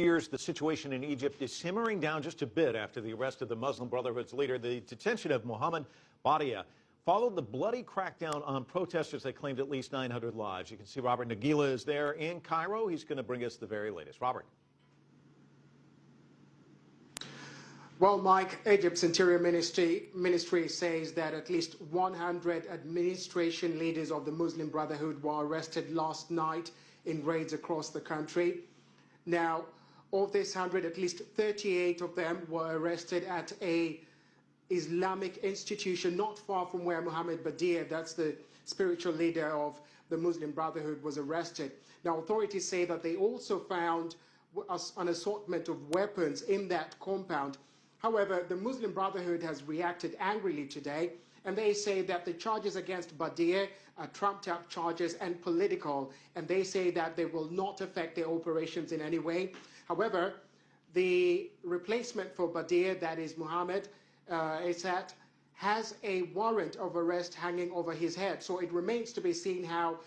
Years, the situation in Egypt is simmering down just a bit after the arrest of the Muslim Brotherhood's leader. The detention of Mohammed Badia followed the bloody crackdown on protesters that claimed at least 900 lives. You can see Robert Nagila is there in Cairo. He's going to bring us the very latest. Robert. Well, Mike, Egypt's Interior Ministry says that at least 100 administration leaders of the Muslim Brotherhood were arrested last night in raids across the country. Now, of this 100, at least 38 of them were arrested at a Islamic institution not far from where Mohammed Badia, that's the spiritual leader of the Muslim Brotherhood, was arrested. Now, authorities say that they also found an assortment of weapons in that compound. However, the Muslim Brotherhood has reacted angrily today, and they say that the charges against Badia are trumped-up charges and political, and they say that they will not affect their operations in any way. However, the replacement for Badia, that is Mohammed Essat, has a warrant of arrest hanging over his head, so it remains to be seen how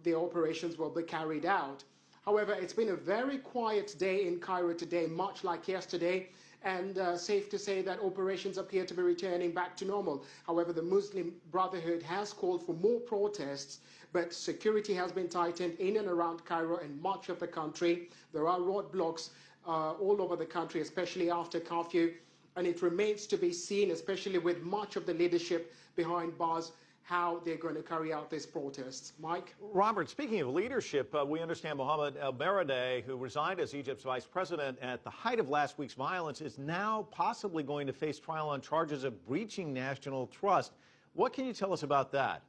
the operations will be carried out. However, it's been a very quiet day in Cairo today, much like yesterday, and safe to say that operations appear to be returning back to normal. However, the Muslim Brotherhood has called for more protests, but security has been tightened in and around Cairo and much of the country. There are roadblocks all over the country, especially after curfew, and it remains to be seen, especially with much of the leadership behind bars, how they're going to carry out these protests. Mike? Robert, speaking of leadership, we understand Mohammed El-Baradei, who resigned as Egypt's vice president at the height of last week's violence, is now possibly going to face trial on charges of breaching national trust. What can you tell us about that?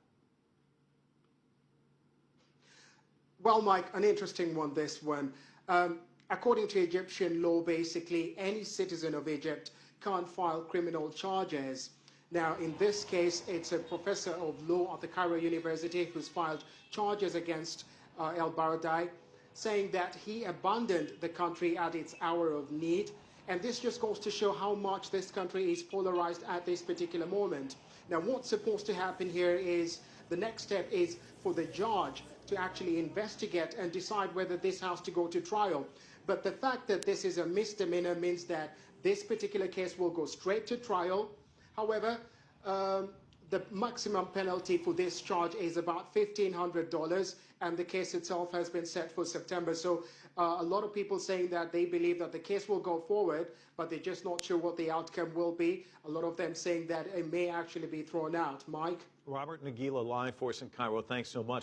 Well, Mike, an interesting one, this one. According to Egyptian law, basically, any citizen of Egypt can't file criminal charges. Now, in this case, it's a professor of law at the Cairo University who's filed charges against El-Baradei, saying that he abandoned the country at its hour of need. And this just goes to show how much this country is polarized at this particular moment. Now, what's supposed to happen here is the next step is for the judge to actually investigate and decide whether this has to go to trial. But the fact that this is a misdemeanor means that this particular case will go straight to trial. However, the maximum penalty for this charge is about $1,500, and the case itself has been set for September. So a lot of people saying that they believe that the case will go forward, but they're just not sure what the outcome will be. A lot of them saying that it may actually be thrown out. Mike? Robert Nagila, live for us in Cairo. Thanks so much.